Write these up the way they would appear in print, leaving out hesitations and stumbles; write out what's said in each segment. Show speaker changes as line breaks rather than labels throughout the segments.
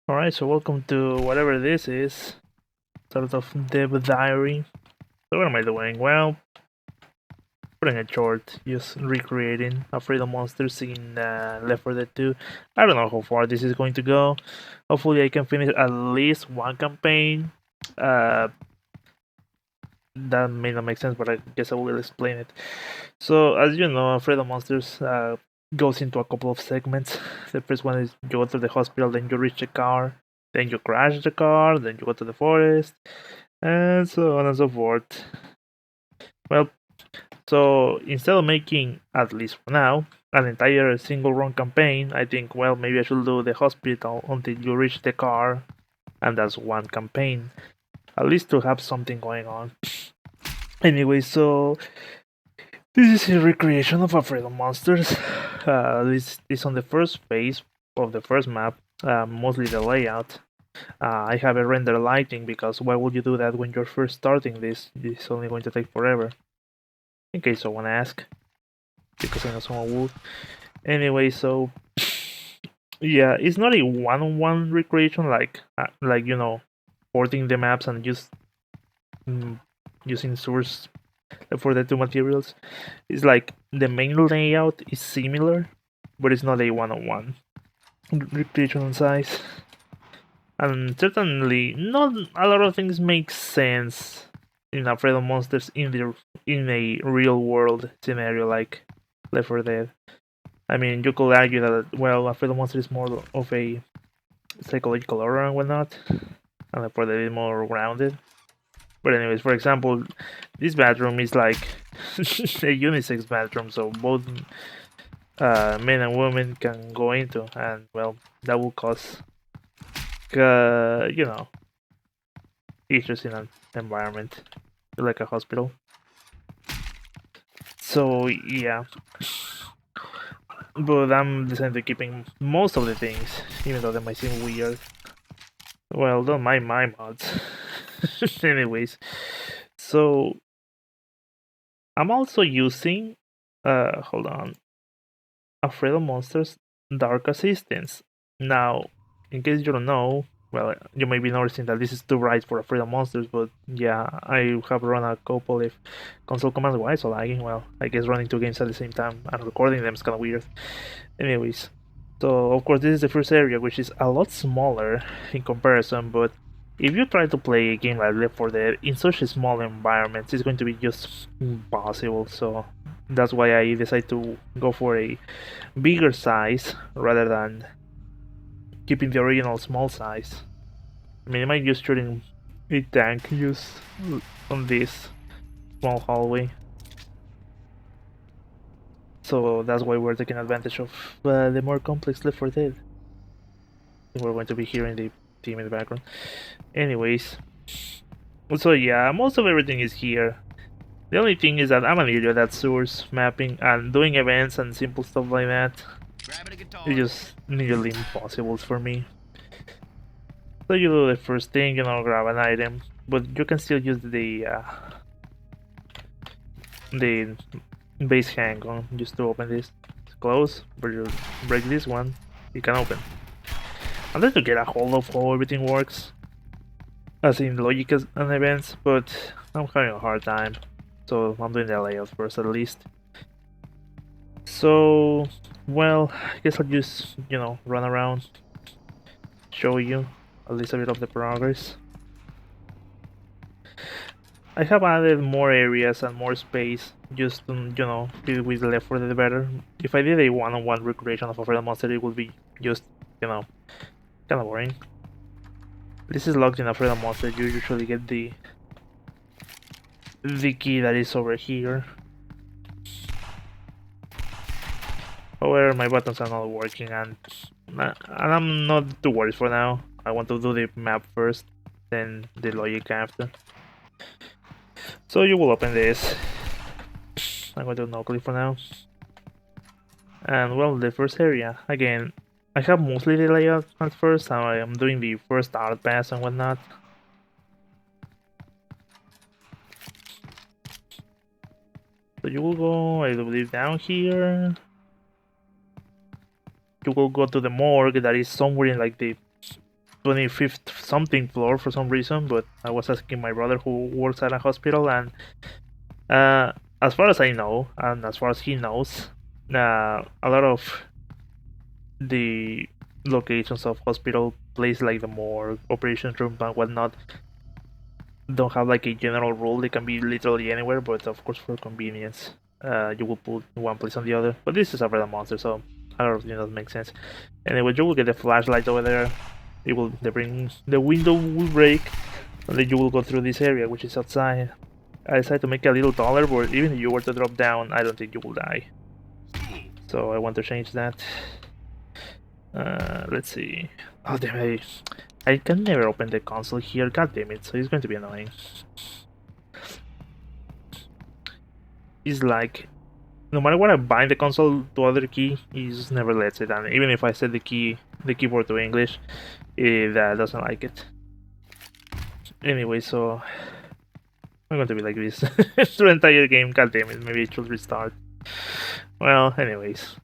Alright, so welcome to whatever this is. Sort of dev diary. So what am I doing? Well, putting it short, just recreating a Freedom Monsters in Left 4 Dead 2. I don't know how far this is going to go. Hopefully I can finish at least one campaign. Uh, that may not make sense, but I guess I will explain it. So as you know, Freedom Monsters goes into a couple of segments. The first one is you go to the hospital, then you reach the car, then you crash the car, then you go to the forest, and so on and so forth. Well, so instead of making, at least for now, an entire single run campaign, I think, well, maybe I should do the hospital until you reach the car, and that's one campaign. At least to have something going on. Anyway, so this is a recreation of a Freedom Monsters. This is on the first phase of the first map, mostly the layout. I have a render lighting because why would you do that when you're first starting this? This is only going to take forever. In case someone asks, because I know someone would. Anyway, so yeah, it's not a one-on-one recreation like porting the maps and just using source for the two materials. It's like the main layout is similar, but it's not a one-on-one recreation on size. And certainly, not a lot of things make sense in a Freedom Monsters in a real world scenario like Left 4 Dead. I mean, you could argue that well, a Freedom Monster is more of a psychological horror and whatnot, and Left 4 Dead is more grounded. But anyways, for example, this bathroom is like a unisex bathroom, so both men and women can go into, and well, that will cause you know issues in an environment like a hospital. So yeah, but I'm deciding to keeping most of the things, even though they might seem weird. Well, don't mind my mods. Anyways, so I'm also using hold on, Alfredo Monster's Dark Assistance. Now, in case you don't know, well, you may be noticing that this is too bright for Alfredo Monsters, but yeah, I have run a couple if console commands why so lagging. Well, I guess running two games at the same time and recording them is kind of weird. Anyways, so of course this is the first area, which is a lot smaller in comparison, but if you try to play a game like Left 4 Dead in such a small environment, it's going to be just impossible. So that's why I decided to go for a bigger size rather than keeping the original small size. I mean, I might just shooting a tank just on this small hallway. So that's why we're taking advantage of the more complex Left 4 Dead. We're going to be hearing the team in the background. Anyways, so yeah, most of everything is here. The only thing is that I'm an idiot at source mapping and doing events and simple stuff like that. It's just nearly impossible for me. So you do the first thing, grab an item, but you can still use the base handgun just to open this. It's close, but you break this one, you can open. I'm trying to get a hold of how everything works, as in logic and events, but I'm having a hard time. So I'm doing the layout first at least. So, well, I guess I'll just, run around, show you at least a bit of the progress. I have added more areas and more space just to, feel with the Left 4 Dead better. If I did a one-on-one recreation of a Freedom Monster, it would be just, kind of boring. This is locked in a Freedom Monster. You usually get the key that is over here. However, my buttons are not working, and I'm not too worried for now. I want to do the map first, then the logic after. So you will open this. I'm going to no click for now. And well, the first area. Again, I have mostly the layout at first, so I am doing the first art pass and whatnot. So you will go, I believe, down here. You will go to the morgue that is somewhere in like the 25th something floor for some reason, but I was asking my brother who works at a hospital, and as far as I know, and as far as he knows, a lot of the locations of hospital places like the morgue, operations room, and whatnot don't have like a general rule. They can be literally anywhere, but of course for convenience, you will put one place on the other. But this is a random monster, so I don't know if that makes sense. Anyway, you will get the flashlight over there. The window will break, and then you will go through this area, which is outside. I decided to make it a little taller, but even if you were to drop down, I don't think you will die. So I want to change that. Let's see. Oh damn it! I can never open the console here. God damn it! So it's going to be annoying. It's like, no matter what I bind the console to other key, it just never lets it. And even if I set the keyboard to English, it doesn't like it. Anyway, so I'm going to be like this through the entire game. God damn it! Maybe it should restart. Well, anyways.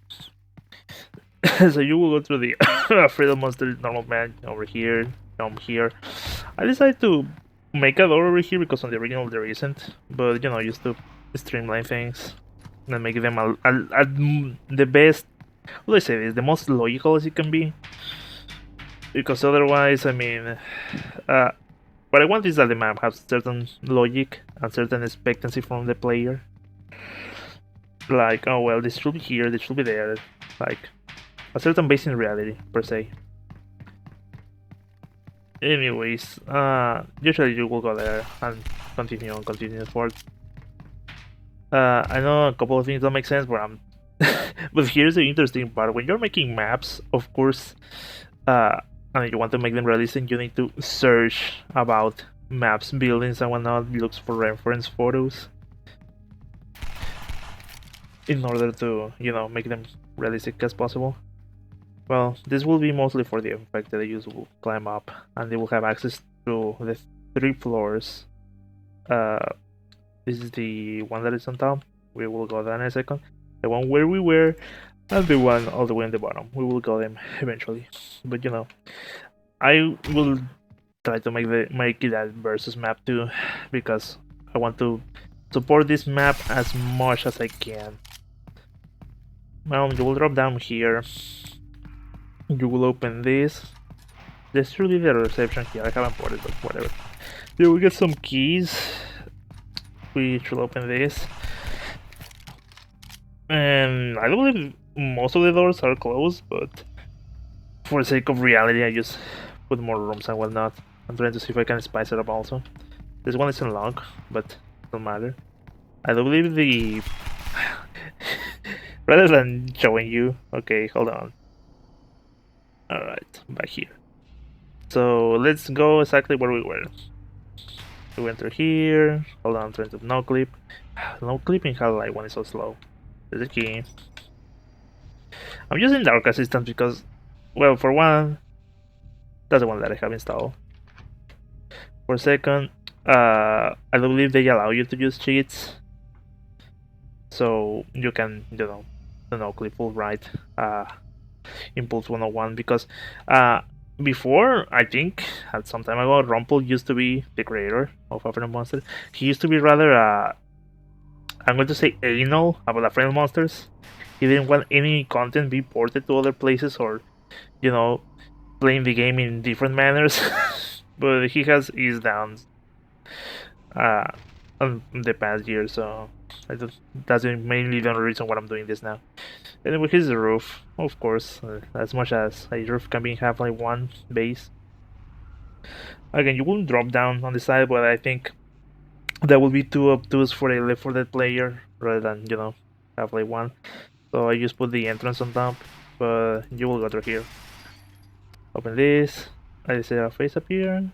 So you will go through the Freedom Monster normal man over here, jump here. I decided to make a door over here because on the original there isn't, but you know, just to streamline things and make them the best. What do I say this? The most logical as it can be. Because otherwise, I mean, what I want is that the map has certain logic and certain expectancy from the player. Like, oh well, this should be here, this should be there. Like, a certain base in reality, per se. Anyways, usually you will go there and continue forward. I know a couple of things don't make sense, but but here's the interesting part. When you're making maps, of course, and you want to make them realistic, you need to search about maps, buildings, and whatnot. Looks for reference photos in order to, you know, make them realistic as possible. Well, this will be mostly for the effect that the user will climb up, and they will have access to the 3 floors. This is the one that is on top. We will go there in a second. The one where we were, and the one all the way in the bottom. We will go them eventually. But you know, I will try to make it a versus map too, because I want to support this map as much as I can. Well, you will drop down here. You will open this. There's truly the reception here. I haven't bought it, but whatever. You will get some keys. We should open this. And I don't believe most of the doors are closed, but for the sake of reality, I just put more rooms and whatnot. I'm trying to see if I can spice it up also. This one is unlocked, but it doesn't matter. I don't believe the... Rather than showing you... Okay, hold on. Alright, back here. So let's go exactly where we were. We went through here. Hold on, I'm trying to no clip. No clipping highlight when it's so slow. There's a key. I'm using Dark Assistant because, well, for one, that's the one that I have installed. For second, I don't believe they allow you to use cheats. So you can, you know, no clip full right. Impulse 101 because before, I think at some time ago, Rumpel used to be the creator of A Friend Monster. He used to be rather I'm going to say anal about A Friend Monsters. He didn't want any content be ported to other places or, you know, playing the game in different manners. But he has eased down in the past year, so that's mainly the only reason why I'm doing this now. Anyway, here's the roof, of course, as much as a roof can be have like one base. Again, you won't drop down on the side, but I think there will be 2 obtuse for a Left 4 Dead player rather than, you know, have like one. So I just put the entrance on top, but you will go through here. Open this. I see a face appear,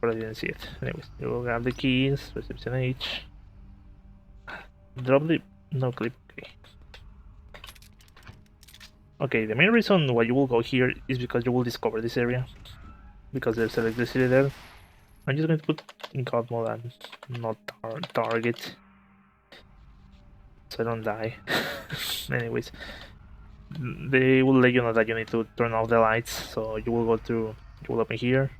but I didn't see it. Anyways, you will grab the keys, reception H. Drop the no clip. Okay, the main reason why you will go here is because you will discover this area. Because there's electricity there. I'm just going to put in God mode and not target. So I don't die. Anyways. They will let you know that you need to turn off the lights. So you will go through You will open here.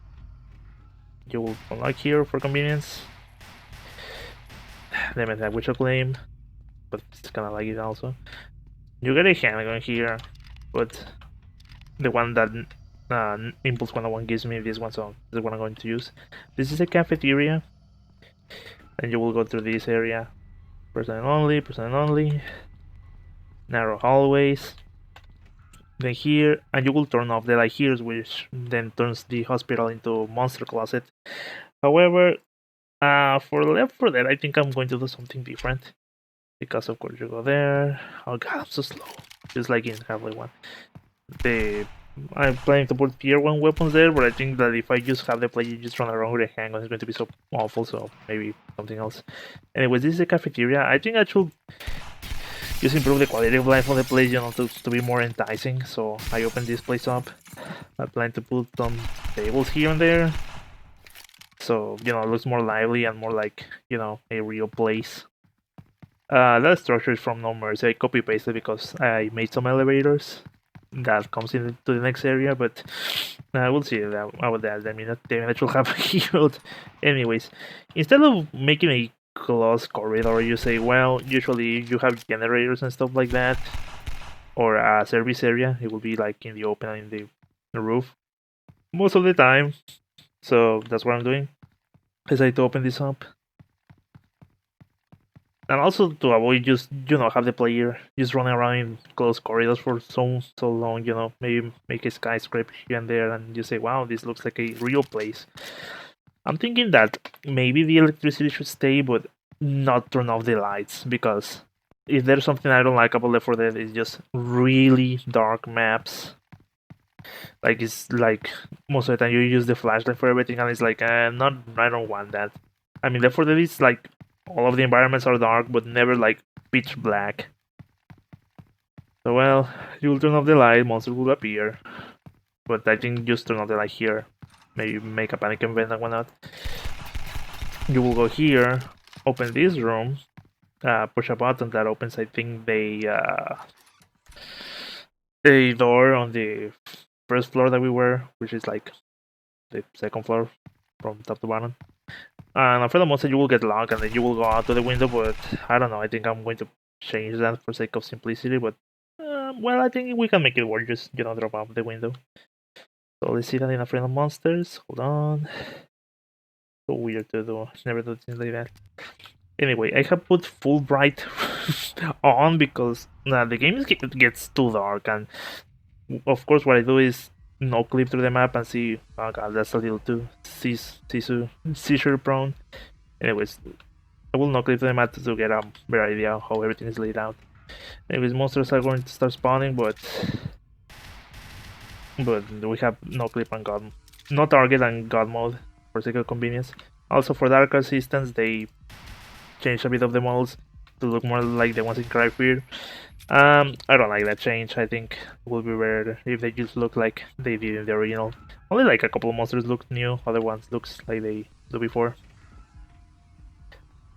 You will unlock here for convenience. Then attack with claim, but it's kind of like it also. You get a handgun here, but the one that Impulse 101 gives me, this one, so this is what I'm going to use. This is a cafeteria, and you will go through this area. Person only, narrow hallways. Then here, and you will turn off the light here, which then turns the hospital into monster closet. However, for Left 4 Dead, I think I'm going to do something different. Because of course you go there. Oh god, I'm so slow. Just like in Half-Life 1. I'm planning to put tier 1 weapons there, but I think that if I just have the player just run around with a handgun, it's going to be so awful, so maybe something else. Anyways, this is a cafeteria. I think I should just improve the quality of life of the place, you know, to be more enticing. So I opened this place up. I plan to put some tables here and there. So, you know, it looks more lively and more like, you know, a real place. That structure is from No Mercy. I copy pasted because I made some elevators that comes into the next area, but we'll see about that. I mean, that should have healed. Anyways, instead of making a closed corridor, you say, well, usually you have generators and stuff like that, or a service area. It will be like in the open and in the roof most of the time. So that's what I'm doing. I decided to open this up. And also to avoid just, you know, have the player just running around in closed corridors for so long, you know, maybe make a skyscraper here and there and you say, wow, this looks like a real place. I'm thinking that maybe the electricity should stay, but not turn off the lights, because if there's something I don't like about Left 4 Dead, it's just really dark maps. Like, it's like most of the time you use the flashlight for everything, and it's like, I don't want that. I mean, Left 4 Dead is like, all of the environments are dark, but never like pitch black. So, well, you will turn off the light, monsters will appear. But I think just turn off the light here. Maybe make a panic event and whatnot. You will go here, open this room, push a button that opens, I think, the door on the first floor that we were, which is like the second floor from top to bottom. And for the most part, you will get locked and then you will go out to the window, but I don't know, I think I'm going to change that for sake of simplicity, but well, I think we can make it work, just, you know, drop out the window. So let's see that in a friend of monsters. Hold on. So weird to do, never do things like that. Anyway, I have put full bright on because the game gets too dark, and of course what I do is no clip through the map and see, oh god, that's a little too seizure prone. Anyways, I will no clip through the map to get a better idea of how everything is laid out. Anyways, monsters are going to start spawning, but we have no clip and god, no target and god mode for sake of convenience. Also for dark assistance, they changed a bit of the models to look more like the ones in Cryfear. I don't like that change. I think it would be better if they just look like they did in the original. Only like a couple of monsters look new, other ones looks like they do before.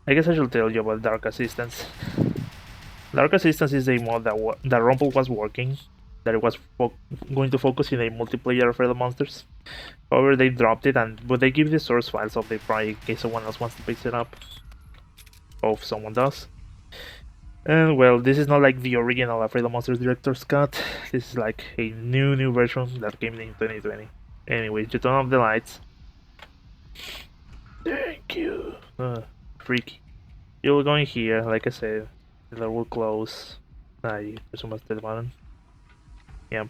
I guess I should tell you about Dark Assistance. Dark Assistance is a mod that Rumble was working, that it was going to focus in a multiplayer for the monsters. However, they dropped it, but they give the source files of the project in case someone else wants to pick it up. Or if someone does. And well, this is not like the original Afraid of Monsters Director's Cut. This is like a new version that came in 2020. Anyways, you turn off the lights. Thank you. Freaky. You'll go in here, like I said. The door will close. You presume that's the button. Yeah.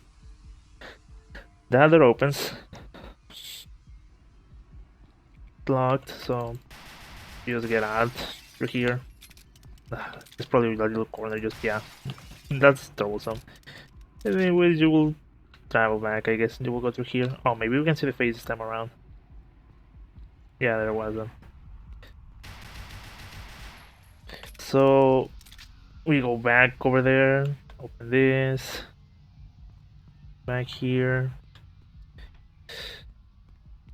The door opens. It's locked, so you just get out through here. It's probably a little corner, just, yeah. That's troublesome. Anyways, you will travel back, I guess. You will go through here. Oh, maybe we can see the face this time around. Yeah, there was one. So, we go back over there. Open this. Back here.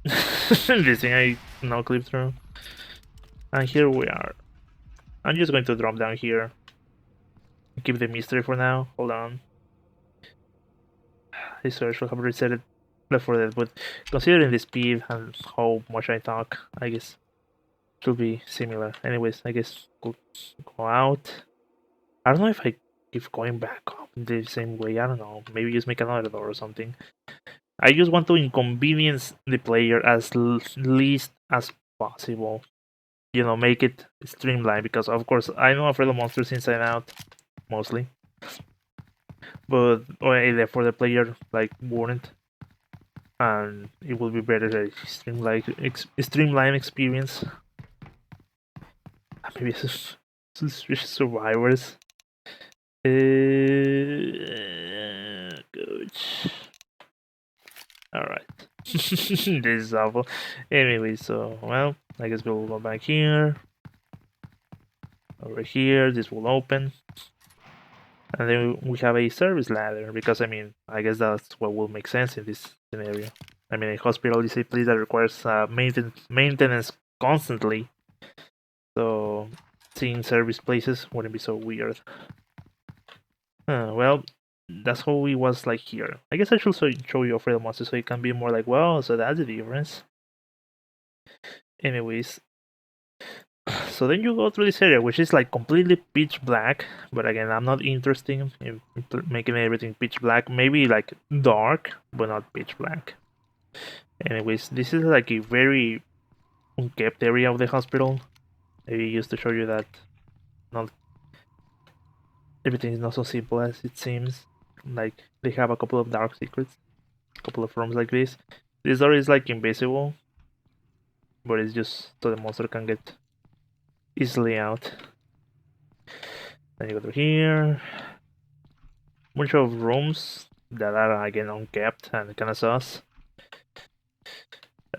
This thing I no clip through. And here we are. I'm just going to drop down here. Keep the mystery for now. Hold on. I swear I should have reset it Left 4 Dead, but considering the speed and how much I talk, I guess it will be similar. Anyways, I guess we'll go out. I don't know if I keep going back up in the same way. I don't know. Maybe just make another door or something. I just want to inconvenience the player as least as possible. You know, make it streamlined, because of course I know Alfredo monsters inside out mostly, but for the player like wouldn't, and it will be better a streamline experience. Maybe suspicious survivors. Coach. Alright. This is awful. Anyway, so, well, I guess we'll go back here. Over here, this will open. And then we have a service ladder, because, I mean, I guess that's what will make sense in this scenario. I mean, a hospital is a place that requires maintenance constantly. So, seeing service places wouldn't be so weird. Well, that's how it was like here. I guess I should show you Alfredo monster so it can be more like, well, so that's the difference. Anyways, so then you go through this area, which is like completely pitch black. But again, I'm not interested in making everything pitch black. Maybe like dark, but not pitch black. Anyways, this is like a very unkept area of the hospital. Maybe used to show you that not everything is not so simple as it seems. Like, they have a couple of dark secrets, a couple of rooms like this. This door is like invisible, but it's just so the monster can get easily out. Then you go through here. Bunch of rooms that are again unkept and kinda sus.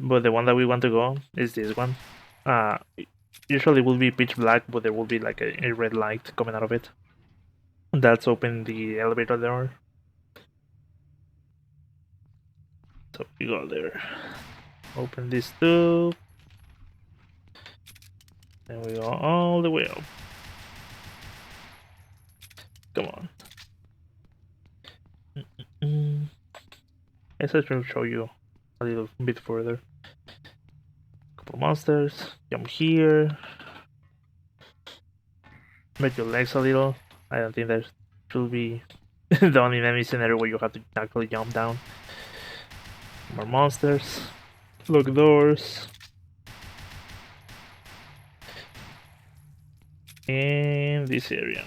But the one that we want to go is this one. Usually it will be pitch black, but there will be like a red light coming out of it. That's open the elevator door. So we go there. Open this too. And we go all the way up. Come on. I should show you a little bit further. Couple monsters. Jump here. Make your legs a little. I don't think that should be the only enemy scenario where you have to actually jump down. More monsters. Lock doors. In this area.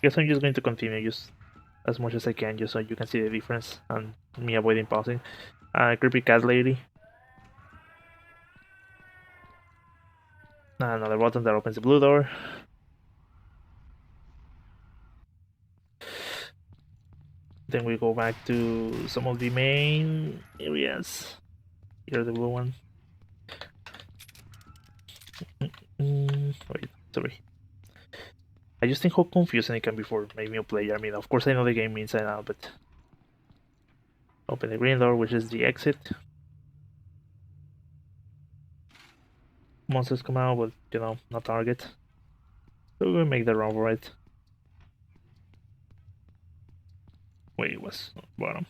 Guess I'm just going to continue just as much as I can, just so you can see the difference and me avoiding pausing. Creepy cat lady. Another button that opens the blue door. Then we go back to some of the main areas. Here's the blue one. Wait, sorry. I just think how confusing it can be for maybe a player. I mean, of course I know the game inside out, but open the green door, which is the exit. Monsters come out, but you know, not target. So we're gonna make the run for it. Wait, it was bottom.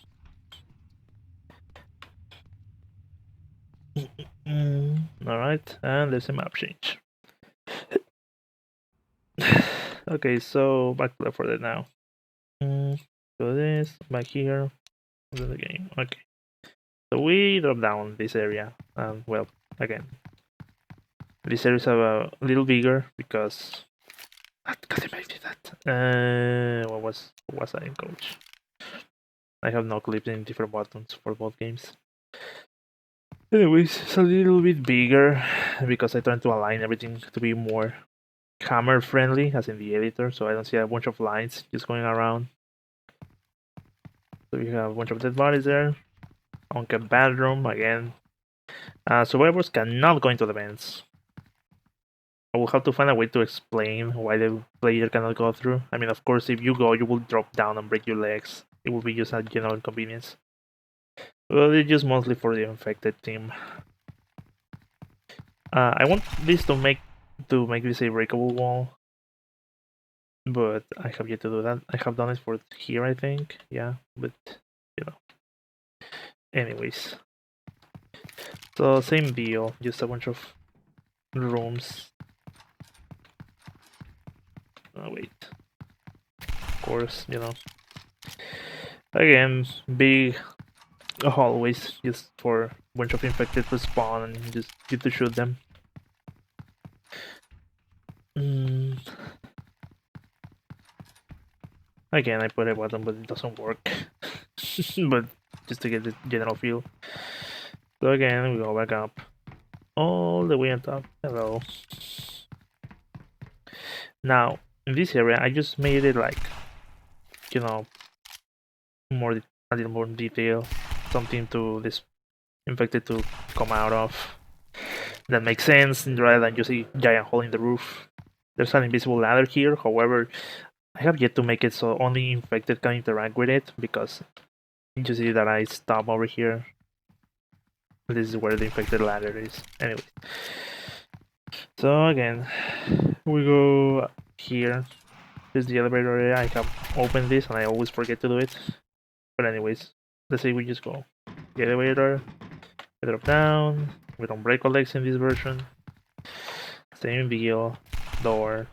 Alright, and there's a map change. Okay, so back to Left 4 Dead now. So this, back here, into the game. Okay. So we drop down this area, and well, again, this area is a little bigger because. God damn, I did that. What was I in coach? I have no clips in different buttons for both games. Anyways, it's a little bit bigger because I tried to align everything to be more camera friendly, as in the editor, so I don't see a bunch of lines just going around. So we have a bunch of dead bodies there. Unkept bathroom again. Survivors cannot go into the vents. I will have to find a way to explain why the player cannot go through. I mean, of course, if you go, you will drop down and break your legs. It will be just a general inconvenience. Well, it's just mostly for the infected team. I want this to make this a breakable wall, but I have yet to do that. I have done it for here, I think. Yeah, but you know, Anyways, so same deal, just a bunch of rooms. Oh wait, of course, you know. Again, big hallways just for a bunch of infected to spawn and just get to shoot them. Again, I put a button, but it doesn't work. But just to get the general feel. So again, we go back up. All the way on top. Hello. Now, in this area, I just made it like, you know, a little more detail. Something to this infected to come out of. That makes sense, rather than just a giant hole in the roof. There's an invisible ladder here, however, I have yet to make it so only infected can interact with it, because you see that I stop over here. This is where the infected ladder is. Anyway. So again, we go here. This is the elevator area. I have opened this and I always forget to do it. But anyways, let's say we just go the elevator, we drop down, we don't break our legs in this version. Same deal, door.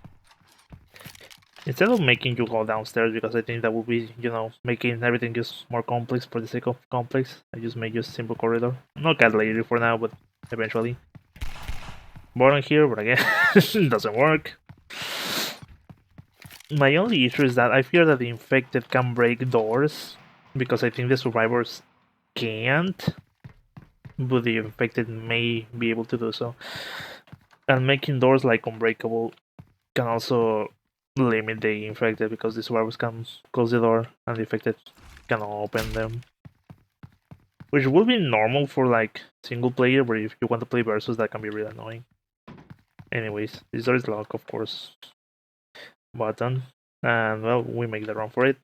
Instead of making you go downstairs, because I think that would be, you know, making everything just more complex for the sake of complex, I just make just simple corridor. Not cat lady for now, but eventually. Button here, but again, it doesn't work. My only issue is that I fear that the infected can break doors, because I think the survivors can't, but the infected may be able to do so. And making doors like unbreakable can also limit the infected, because the survivors can close the door and the infected can open them. Which would be normal for like single player, but if you want to play versus, that can be really annoying. Anyways, this door is locked, of course. Button. And well, we make the run for it.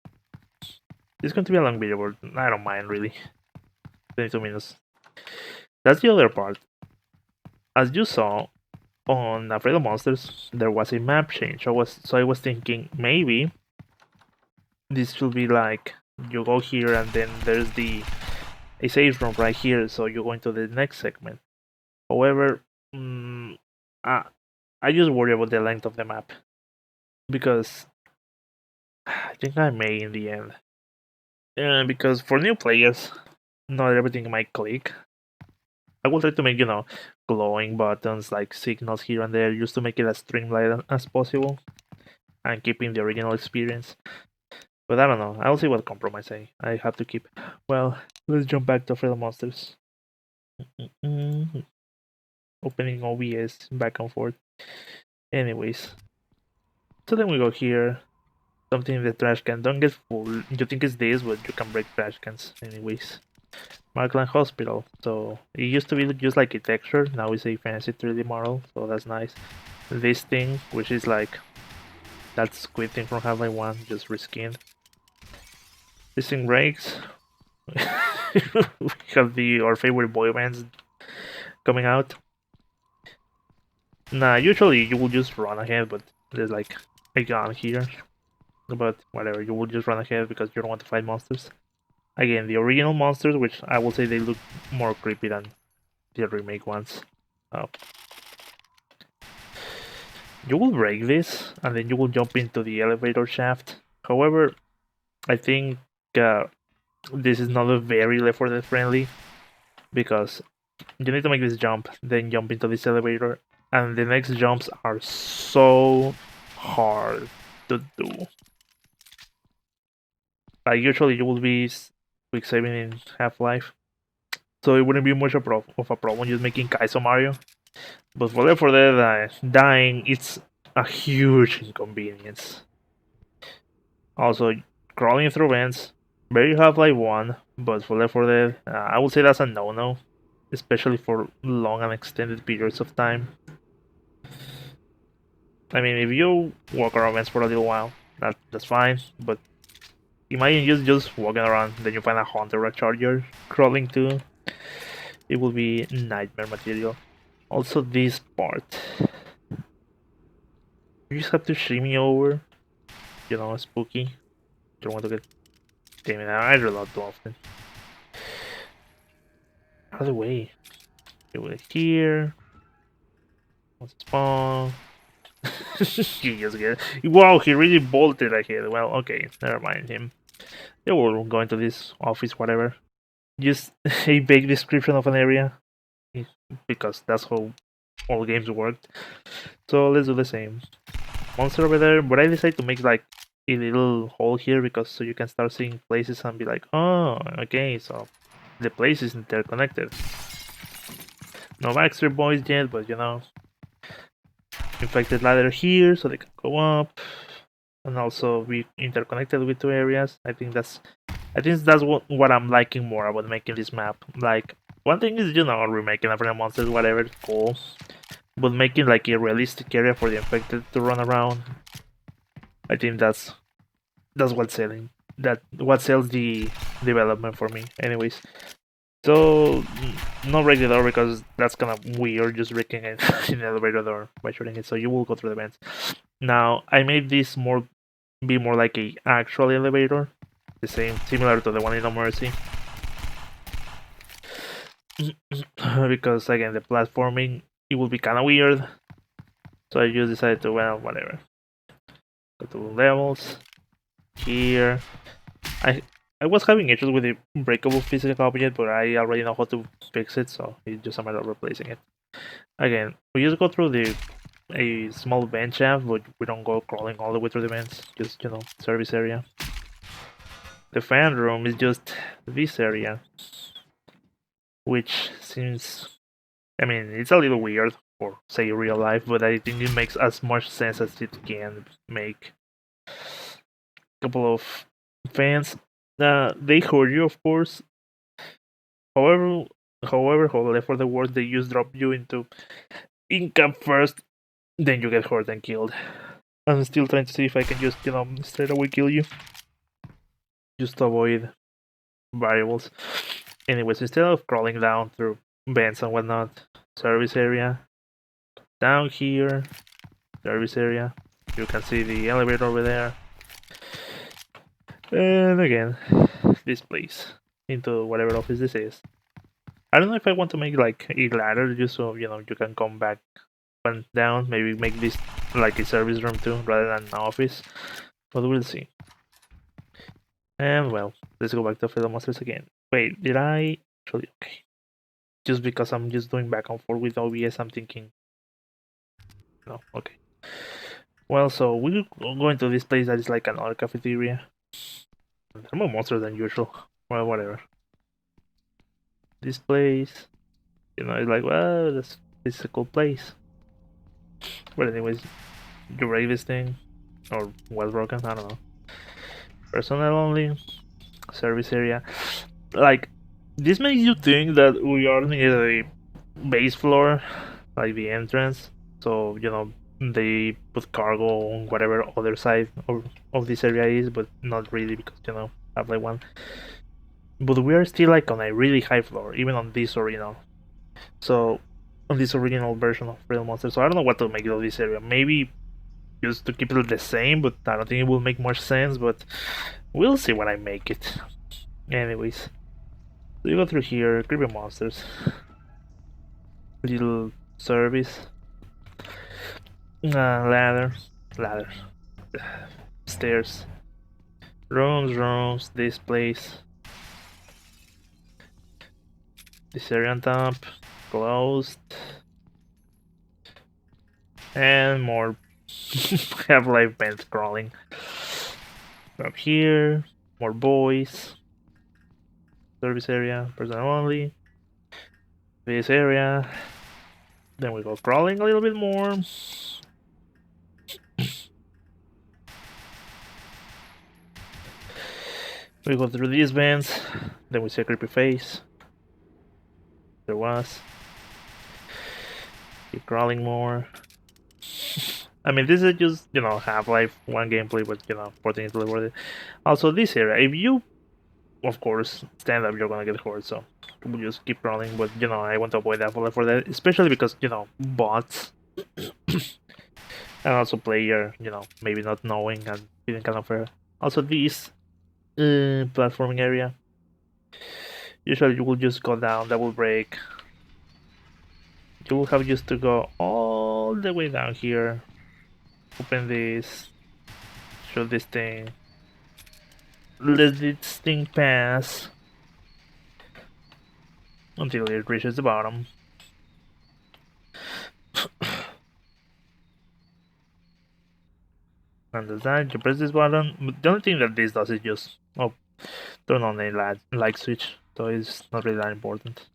It's going to be a long video, but I don't mind really. 22 minutes. That's the other part. As you saw on Afraid of Monsters, there was a map change. So I was thinking maybe this should be like you go here and then there's a save room right here, so you go into the next segment. However, I just worry about the length of the map, because I think I may in the end. Because for new players, not everything might click. I will try to make, you know, glowing buttons like signals here and there, just to make it as streamlined as possible and keeping the original experience. But I don't know, I'll see what compromise I have to keep. Well, let's jump back to Afraid of Monsters. Opening OBS back and forth. Anyways, so then we go here. Something in the trash can. Don't get full. You think it's this, but you can break trash cans. Anyways. Markland Hospital. So it used to be just like a texture. Now it's a fancy 3D model. So that's nice. This thing, which is like that squid thing from Half-Life 1, just reskinned. This thing breaks. We have our favorite boy bands coming out. Nah, usually you will just run ahead, but there's like a gun here. But whatever, you will just run ahead because you don't want to fight monsters. Again, the original monsters, which I will say they look more creepy than the remake ones. You will break this, and then you will jump into the elevator shaft. However, I think this is not a very Left 4 Dead friendly, because you need to make this jump, then jump into this elevator, and the next jumps are so hard to do. Like usually you will be quick saving in Half-Life, so it wouldn't be much of a problem just making Kaizo Mario. But for Left 4 Dead, dying, it's a huge inconvenience. Also, crawling through vents, very Half-Life 1, but for Left 4 Dead, I would say that's a no-no, especially for long and extended periods of time. I mean, if you walk around vents for a little while, that's fine, but imagine just walking around, then you find a hunter or a charger crawling too. It will be nightmare material. Also, this part. You just have to shimmy over. You know, spooky. You don't want to get... Damn it, I reload too often. Out of the way. Do it here. What's spawn? He just get. Wow, he really bolted ahead. Well, okay, never mind him. They will go into this office, whatever. Just a vague description of an area, because that's how all games worked. So let's do the same. Monster over there, but I decided to make like a little hole here because so you can start seeing places and be like, oh, okay, so the place is interconnected. No Backstreet Boys yet, but you know, infected ladder here so they can go up, and also be interconnected with two areas. I think that's what I'm liking more about making this map. Like, one thing is, you know, remaking a friend monsters, whatever, it's cool, but making like a realistic area for the infected to run around, I think that's what's selling. What sells the development for me. Anyways, so no regular door because that's kind of weird, just breaking it in the elevator door by shooting it. So you will go through the vents. Now I made this be more like a actual elevator, the same similar to the one in No Mercy. Because again, the platforming, it will be kind of weird. So I just decided to, well, whatever. Go to levels. Here. I was having issues with the breakable physical object, but I already know how to fix it, so it's just a matter of replacing it. Again, we just go through a small vent shaft, but we don't go crawling all the way through the vents, just, you know, service area. The fan room is just this area, which seems, I mean, it's a little weird for, say, real life, but I think it makes as much sense as it can make. Couple of fans. They hurt you, of course. However, how left the world, they just drop you into income first, then you get hurt and killed. I'm still trying to see if I can just, you know, straight away kill you, just to avoid variables. Anyways, instead of crawling down through vents and whatnot, service area. Down here, service area. You can see the elevator over there. And again, this place into whatever office this is. I don't know if I want to make like a ladder just so, you know, you can come back one down. Maybe make this like a service room too, rather than an office. But we'll see. And well, let's go back to Fiddle Monsters again. Wait, did I actually? Okay. Just because I'm just doing back and forth with OBS, I'm thinking. No, okay. Well, so we're going to this place that is like another cafeteria. There are more monsters than usual. Well, whatever. This place, you know, it's like, well, this is a cool place. But anyways, you break this thing, or was broken, I don't know. Personnel only, service area. Like, this makes you think that we are near the base floor, like the entrance. So, you know, they put cargo on whatever other side of this area is, but not really because, you know, I have like one. But we are still like on a really high floor, even on this original. So, on this original version of Real Monster. So I don't know what to make of this area. Maybe just to keep it the same, but I don't think it will make much sense. But we'll see when I make it. Anyways, so you go through here, creepy monsters, little service, ladder, stairs, rooms, this place, this area on top, closed, and more Half-Life vents crawling. Up here, more boys. Service area, personnel only. This area. Then we go crawling a little bit more. We go through these vents. Then we see a creepy face. There was. Keep crawling more. I mean, this is just, you know, Half-Life 1 gameplay, but, you know, porting it to the Also, this area, if you, of course, stand up, you're gonna get hurt, so we'll just keep crawling, but, you know, I want to avoid that for that, especially because, you know, bots, and also player, you know, maybe not knowing and feeling kind of fair. Also, this platforming area, Usually you will just go down, double break. You will have just to go all the way down here. Open this. Show this thing. Let this thing pass. Until it reaches the bottom. And that's that. You press this button. But the only thing that this does is just turn on a light switch. So it's not really that important.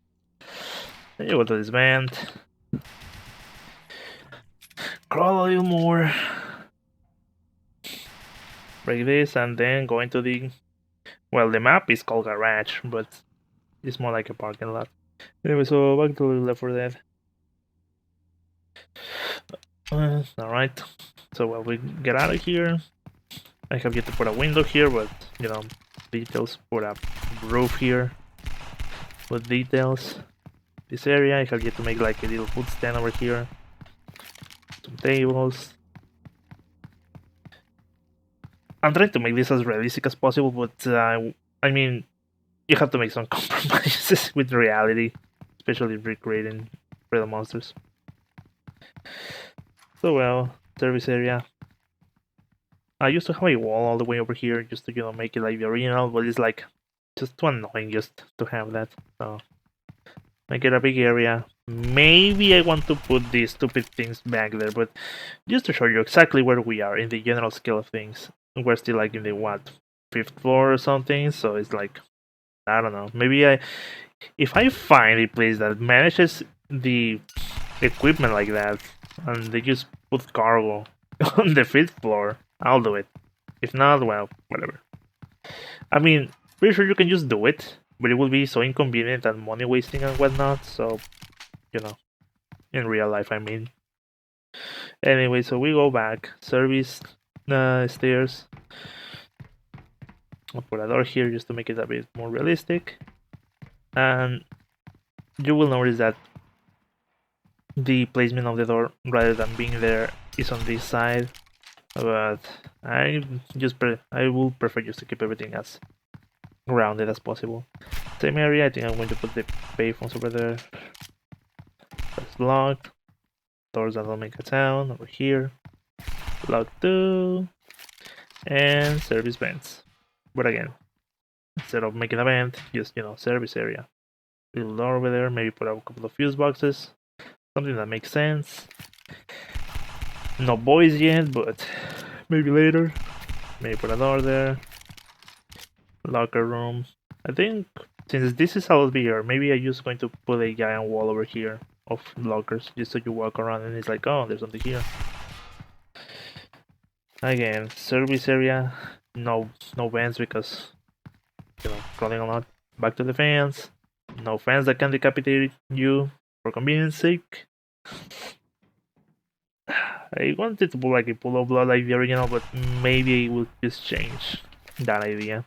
Then you go to this vent. Crawl a little more. Break this and then go into the... Well, the map is called Garage, but it's more like a parking lot. Anyway, so back to Left4 Dead. Alright. So while we get out of here, I have yet to put a window here, but you know, details. Put a roof here with details. This area, I have yet to make like a little food stand over here. Some tables. I'm trying to make this as realistic as possible, but I mean, you have to make some compromises with reality, especially recreating real monsters. So well, service area. I used to have a wall all the way over here just to, you know, make it like the original, but it's like just too annoying just to have that. So make it a big area. Maybe I want to put these stupid things back there, but just to show you exactly where we are in the general scale of things. We're still like in the what, 5th floor or something, so it's like, I don't know. Maybe if I find a place that manages the equipment like that, and they just put cargo on the 5th floor, I'll do it. If not, well, whatever. I mean, pretty sure you can just do it, but it will be so inconvenient and money wasting and whatnot, so, you know, in real life, I mean. Anyway, so we go back. Service stairs. I'll put a door here just to make it a bit more realistic. And you will notice that the placement of the door, rather than being there, is on this side. But I will prefer just to keep everything as grounded as possible. Same area, I think I'm going to put the payphones over there. That's locked. Doors that don't make a sound over here. Locked too. And service vents. But again, instead of making a vent, just, you know, service area. Little door over there, maybe put a couple of fuse boxes. Something that makes sense. No boys yet, but maybe later. Maybe put a door there. Locker room. I think since this is LSBR, maybe I'm just going to put a giant wall over here of lockers, just so you walk around and it's like, oh, there's something here. Again, service area, no vents because, you know, crawling a lot. Back to the fans. No fans that can decapitate you for convenience sake. I wanted to put like a pool of blood like the original, but maybe it will just change that idea.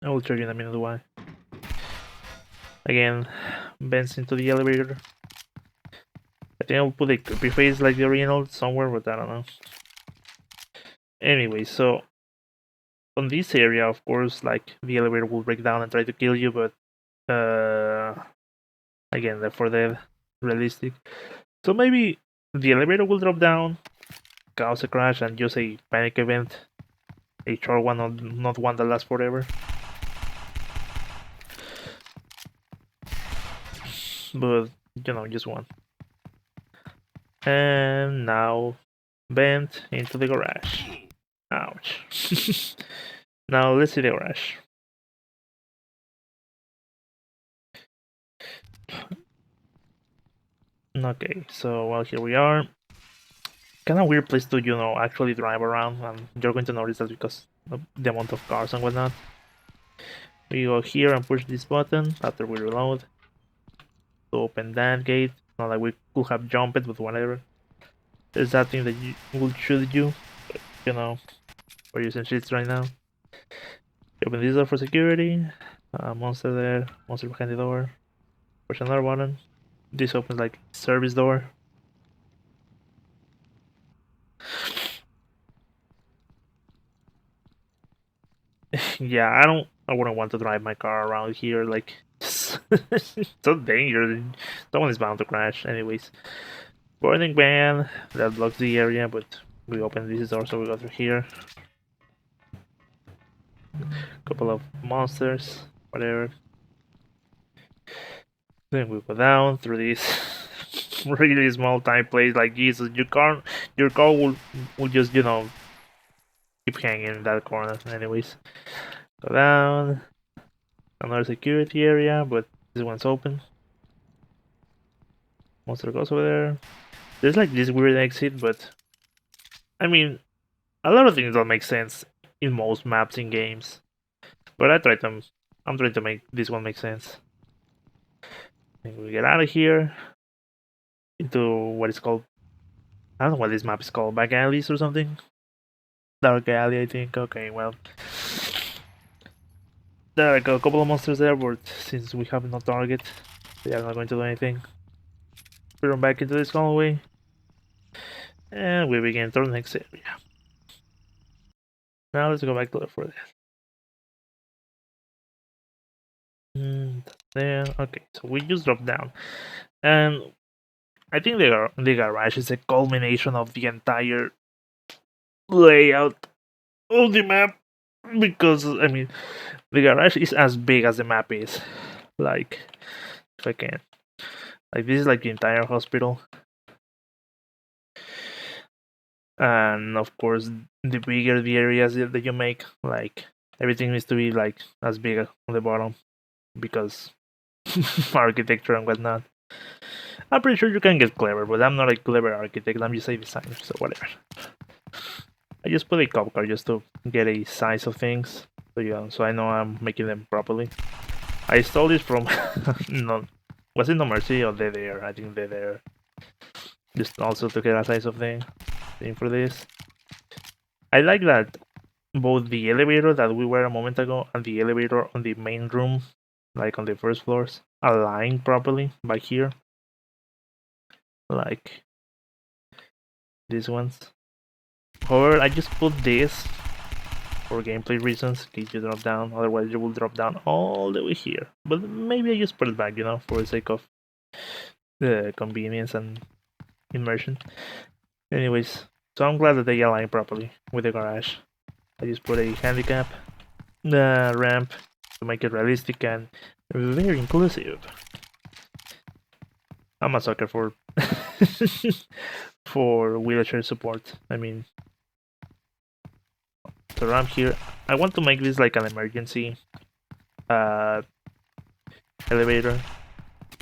I will show you in a minute why. Again, vents into the elevator. I think I'll put a creepy face like the original somewhere, but I don't know. Anyway, so on this area, of course, like the elevator will break down and try to kill you, but again, Left4 Dead, realistic. So maybe the elevator will drop down, cause a crash, and just a panic event. A short one, not one that lasts forever. But, you know, just one. And now, vent into the garage. Ouch. Now, let's see the garage. Okay, so, well, here we are. Kind of weird place to, you know, actually drive around, and you're going to notice that because of the amount of cars and whatnot. We go here and push this button after we reload to open that gate. Not like we could have jumped it, but whatever. There's that thing that will shoot you, but, you know, we're using cheats right now. Open this door for security. Monster there, monster behind the door. Push another button. This opens like service door. Yeah, I wouldn't want to drive my car around here like it's so dangerous. Someone is bound to crash. Anyways, boarding ban that blocks the area, but we open this door, so we go through here. Couple of monsters, whatever. Then we go down through this really small tight place. Like Jesus, your car will just keep hanging in that corner. Anyways, go down. Another security area, but this one's open. Monster goes over there. There's like this weird exit, but I mean, a lot of things don't make sense in most maps in games. But I'm trying to make this one make sense. And we get out of here into what is called, I don't know what this map is called, back alleys or something. Dark alley, I think. Okay, well, there are like a couple of monsters there, but since we have no target, they are not going to do anything. We run back into this hallway, and we begin to the next area. Now let's go back to L4D2. There. Okay, so we just dropped down, and I think the garage is a culmination of the entire layout of the map, because I mean, the garage is as big as the map is. Like, if I can, like this is like the entire hospital, and of course, the bigger the areas that you make, like everything needs to be like as big on the bottom, because architecture and whatnot. I'm pretty sure you can get clever, but I'm not a clever architect. I'm just a designer, so whatever. I just put a cop car just to get a size of things, so I know I'm making them properly. I stole this from no, was it No Mercy or Dead Air? I think Dead Air. Just also to get a size of thing for this. I like that both the elevator that we were a moment ago and the elevator on the main room, like on the first floors, align properly by here. Like these ones. However, I just put this for gameplay reasons, in case you drop down, otherwise you will drop down all the way here. But maybe I just put it back, for the sake of the convenience and immersion. Anyways, so I'm glad that they align properly with the garage. I just put a handicap ramp to make it realistic and very inclusive. I'm a sucker for for wheelchair support. I mean, so around here, I want to make this like an emergency elevator.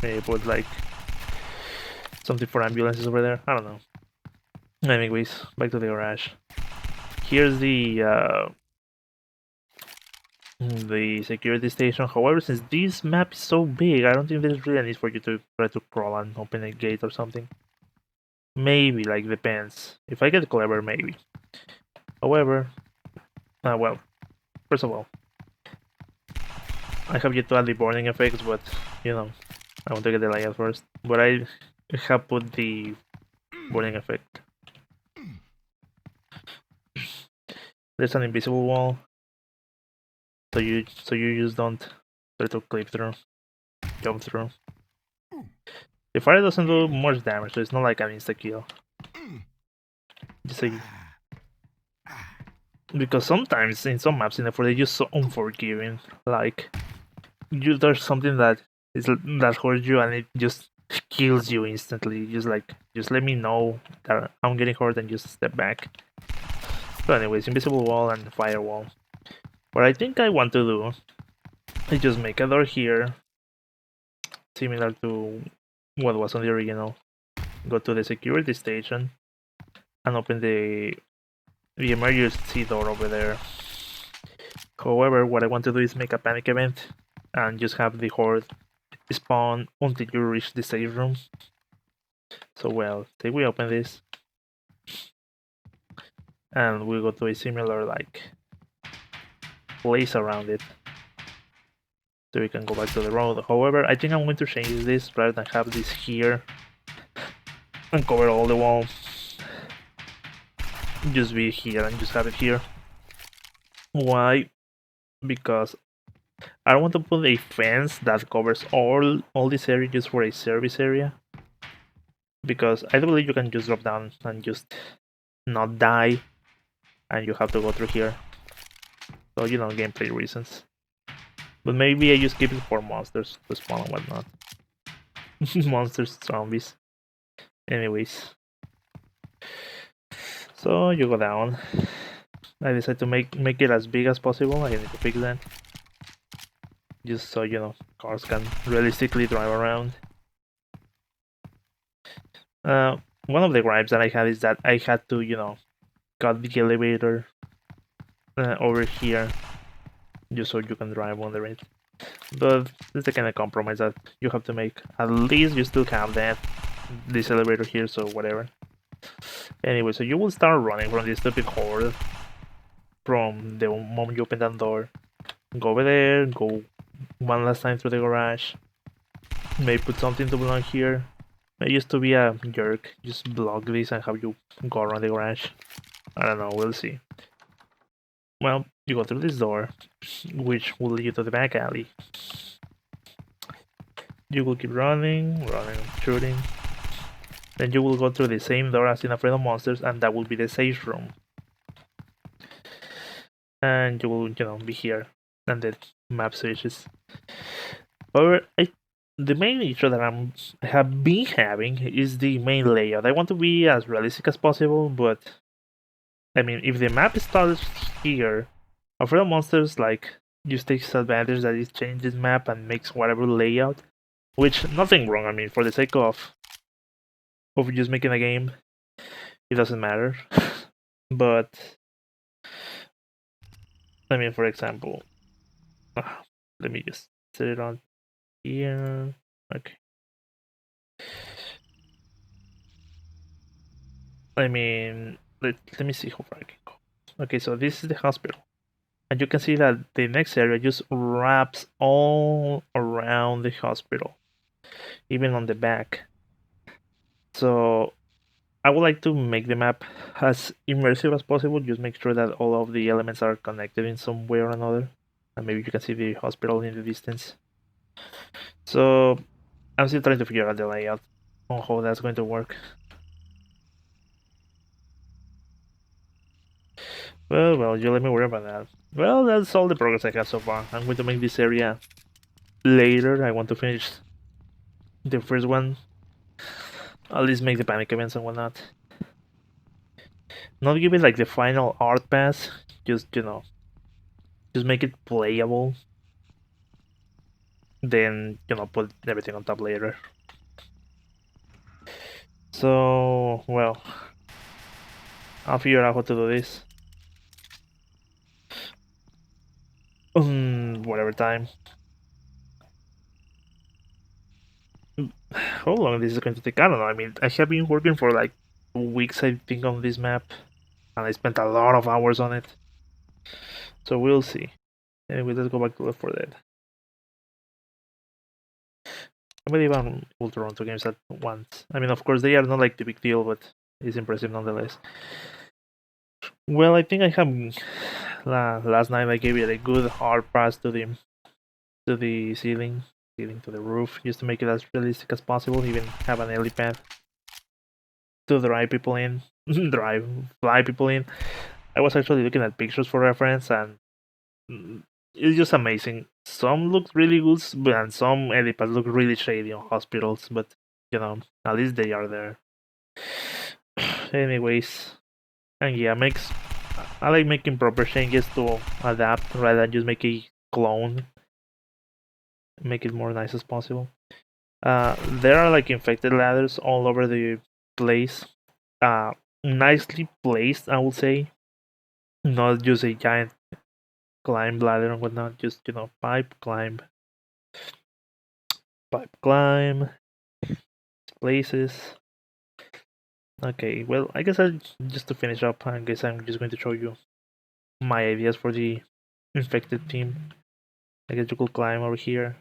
Maybe put like something for ambulances over there. I don't know. Anyways, back to the garage. Here's the security station. However, since this map is so big, I don't think there's really a need for you to try to crawl and open a gate or something. Maybe, like, depends. If I get clever, maybe. However, well, first of all, I have yet to add the burning effects, but, I want to get the layout first. But I have put the burning effect. There's an invisible wall, so you just don't try to clip through, jump through. The fire doesn't do much damage, so it's not like an insta kill. Just like, because sometimes in some maps in L4 they're just so unforgiving. Like, there's something that hurts you and it just kills you instantly. Just let me know that I'm getting hurt and just step back. So anyways, invisible wall and firewall. What I think I want to do is just make a door here, similar to what was on the original. Go to the security station and open the emergency door over there. However, what I want to do is make a panic event and just have the horde spawn until you reach the safe room. So well, say we open this and we go to a similar like place around it, so we can go back to the road. However, I think I'm going to change this rather than have this here and cover all the wall. Just be here and just have it here. Why? Because I don't want to put a fence that covers all this area just for a service area, because I do believe you can just drop down and just not die, and you have to go through here. So, you know, gameplay reasons. But maybe I just keep it for monsters to spawn and whatnot. Monsters, zombies. Anyways. So you go down. I decided to make it as big as possible. I need to fix that. Just so, you know, cars can realistically drive around. One of the gripes that I had is that I had to, you know, cut the elevator over here just so you can drive under it. But it's the kind of compromise that you have to make. At least you still have this elevator here, so whatever. Anyway, so you will start running from this stupid horde from the moment you open that door. Go over there, go one last time through the garage. Maybe put something to belong here. I used to be a jerk, just block this and have you go around the garage. I don't know, we'll see. Well, you go through this door, which will lead you to the back alley. You will keep running, shooting. Then you will go through the same door as in Afraid of Monsters, and that will be the safe room. And you will, you know, be here, and the map switches. However, the main issue that I have been having is the main layout. I want to be as realistic as possible, but I mean, if the map starts here, Afraid of Monsters like just takes advantage that it changes map and makes whatever layout, which nothing wrong. I mean, for the sake of just making a game, it doesn't matter. But I mean, for example, let me just set it on here. Okay. I mean, let me see how far I can go. Okay, so this is the hospital. And you can see that the next area just wraps all around the hospital, even on the back. So I would like to make the map as immersive as possible, just make sure that all of the elements are connected in some way or another. And maybe you can see the hospital in the distance. So I'm still trying to figure out the layout on how that's going to work. Well, you let me worry about that. Well, that's all the progress I have so far. I'm going to make this area later. I want to finish the first one. At least make the panic events and whatnot. Not give it like the final art pass, just, you know, just make it playable. Then, you know, put everything on top later. So, well, I'll figure out how to do this. Whatever time. How long this is going to take? I don't know. I mean, I have been working for like weeks, I think, on this map, and I spent a lot of hours on it. So we'll see. Anyway, let's go back to Left 4 Dead. I believe I'm able to run two games at once. I mean, of course, they are not like the big deal, but it's impressive nonetheless. Well, I think I have. Last night I gave it a good hard pass to the ceiling to the roof, just to make it as realistic as possible. Even have an helipad to drive people in, fly people in. I was actually looking at pictures for reference, and it's just amazing. Some look really good, and some helipads look really shady on hospitals. But you know, at least they are there. Anyways, and yeah, I like making proper changes to adapt rather than just make a clone. Make it more nice as possible. There are like infected ladders all over the place. Nicely placed, I would say. Not just a giant climb ladder and whatnot. Just, you know, pipe climb, places. Okay, well, I guess just to finish up, I guess I'm just going to show you my ideas for the infected team. I guess you could climb over here,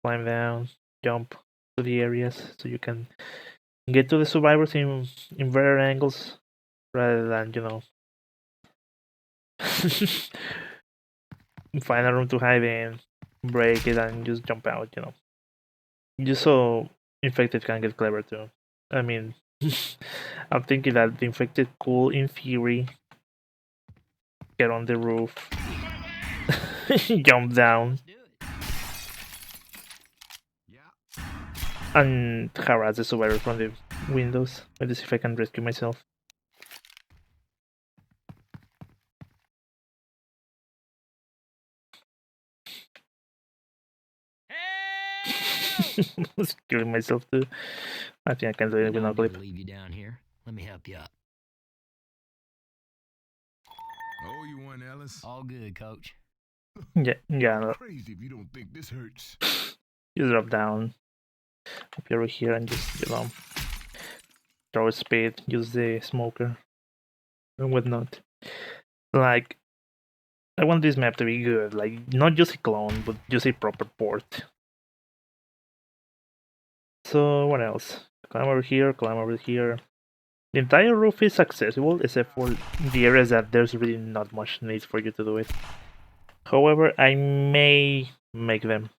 climb down, jump to the areas, so you can get to the survivors in better angles rather than, you know. find a room to hide in, break it, and just jump out, you know. Just so infected can get clever too. I mean, I'm thinking that the infected could, in theory, get on the roof, jump down, and harass the survivor from the windows. Let's see if I can rescue myself. Killing myself too. I think I can do it with no clip.
Leave you down here. Let me help you up.
Oh, you want Ellis?
All good, coach.
Yeah, no.
Crazy if you don't think this hurts.
Just drop down up over here and just, you know, throw a speed, use the smoker and whatnot. Like, I want this map to be good, like, not just a clone, but just a proper port. So, what else? Climb over here, climb over here. The entire roof is accessible, except for the areas that there's really not much need for you to do it. However, I may make them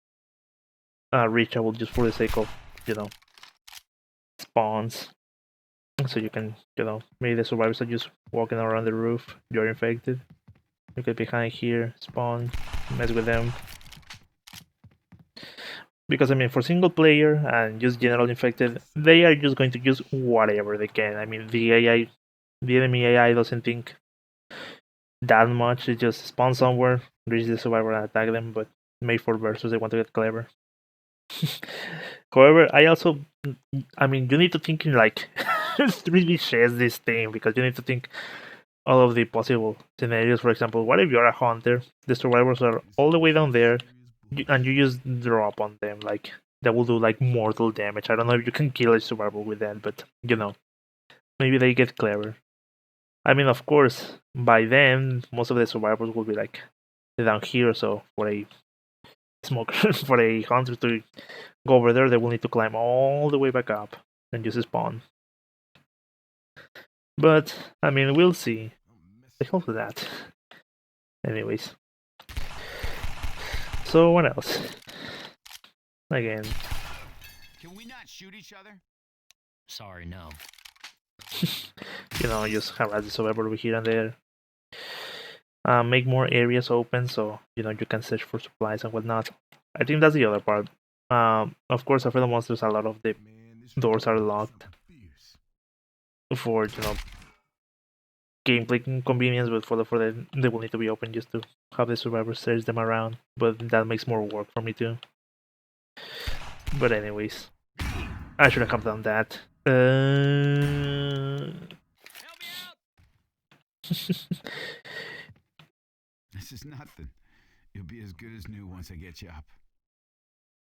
reachable just for the sake of, you know, spawns. So you can, you know, maybe the survivors are just walking around the roof, you're infected. You get behind here, spawn, mess with them. Because, I mean, for single player and just general infected, they are just going to use whatever they can. I mean, the enemy AI doesn't think that much. It just spawn somewhere, reach the survivor and attack them, but made for versus, they want to get clever. However, I mean, you need to think in like 3D chess this thing, because you need to think all of the possible scenarios. For example, what if you're a hunter, the survivors are all the way down there, and you just drop on them, like, that will do like mortal damage. I don't know if you can kill a survivor with that, but you know, maybe they get clever. I mean, of course, by then, most of the survivors will be like down here, so for a smoker, for a hunter to go over there, they will need to climb all the way back up and just spawn. But, I mean, we'll see. I hope that. Anyways. So, what else? Again.
Can we not shoot each other?
Sorry, no.
You know, just harass the survivor over here and there. Make more areas open so, you know, you can search for supplies and whatnot. I think that's the other part. Of course, after the monsters, a lot of the doors are locked for, you know, gameplay inconvenience, but for the they will need to be open just to have the survivors search them around. But that makes more work for me too. But anyways, I should have done that.
Help me out! This is nothing. You'll be as good as new once I get you up.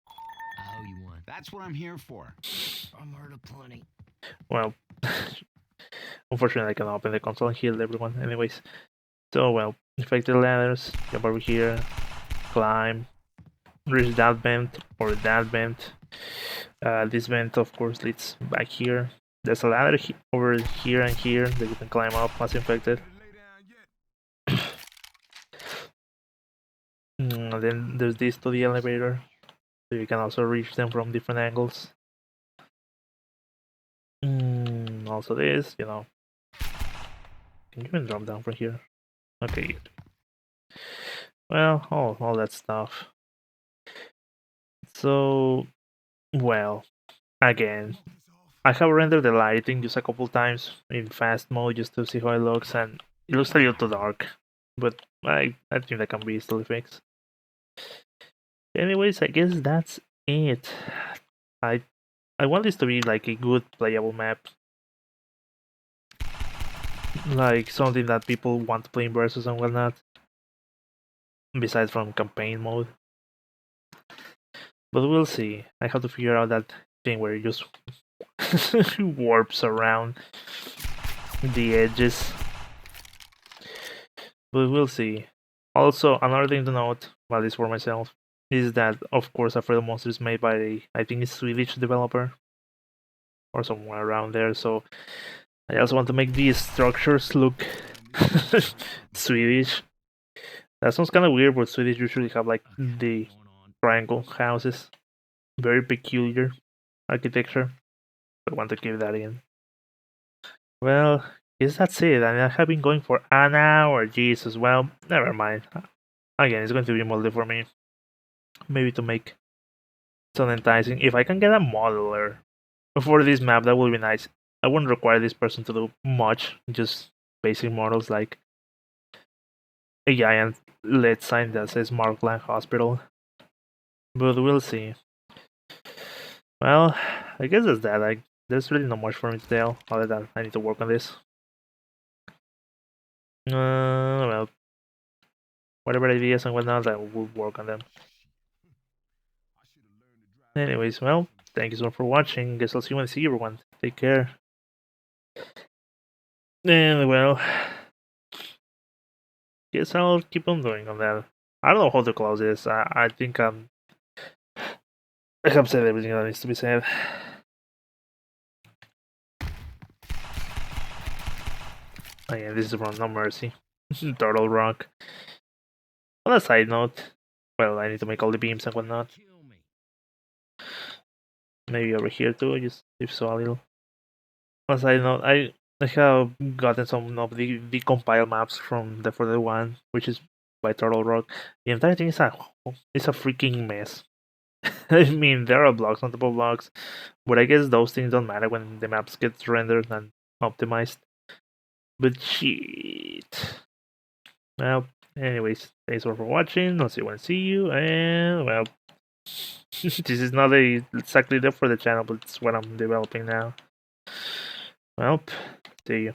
I owe you one.
That's what I'm here for.
I'm hurt aplenty.
Well, unfortunately, I can open the console and heal everyone. Anyways, so well, infected ladders. Jump over here, climb, reach that vent or that vent. This vent, of course, leads back here. There's a ladder over here and here that you can climb up as infected. Then there's this to the elevator, so you can also reach them from different angles. Also this, you know. Can you even drop down from here? Okay, good. Well, all that stuff. So, well, again, I have rendered the lighting just a couple times in fast mode just to see how it looks, and it looks a little too dark, but I think that can be easily fixed. Anyways, I guess that's it. I want this to be like a good playable map, like something that people want to play in versus and whatnot, besides from campaign mode. But we'll see. I have to figure out that thing where it just warps around the edges. But we'll see. Also, another thing to note, at least for myself, is that, of course, Afraid of Monsters is made by, I think, a Swedish developer, or somewhere around there, so I also want to make these structures look Swedish. That sounds kind of weird, but Swedish usually have like the
Going on.
triangle houses. Very peculiar architecture. I want to keep that in. Well, guess that's it. I have been going for an hour. Jesus, well, never mind. Again, it's going to be molded for me. Maybe to make some enticing. If I can get a modeler for this map, that would be nice. I wouldn't require this person to do much, just basic models like a giant LED sign that says Markland Hospital. But we'll see. Well, I guess that's that. There's really not much for me to tell, other than I need to work on this. Well, whatever ideas and whatnot, I will work on them. Anyways, well, thank you so much for watching. Guess I'll see you when I see everyone. Take care. And well, guess I'll keep on doing on that. I don't know how to close this. I think I have said everything that needs to be said. Again, this is from No Mercy. Turtle Rock. On a side note, well, I need to make all the beams and whatnot.
Kill me.
Maybe over here too, just if so a little. On a side note, I have gotten some of the compile maps from the further one, which is by Turtle Rock. The entire thing is a freaking mess. I mean, there are blocks, multiple blocks, but I guess those things don't matter when the maps get rendered and optimized. But shit. Well, anyways, thanks all for watching. I'll see you when I see you, and well, this is not exactly there for the channel, but it's what I'm developing now. Well, see you.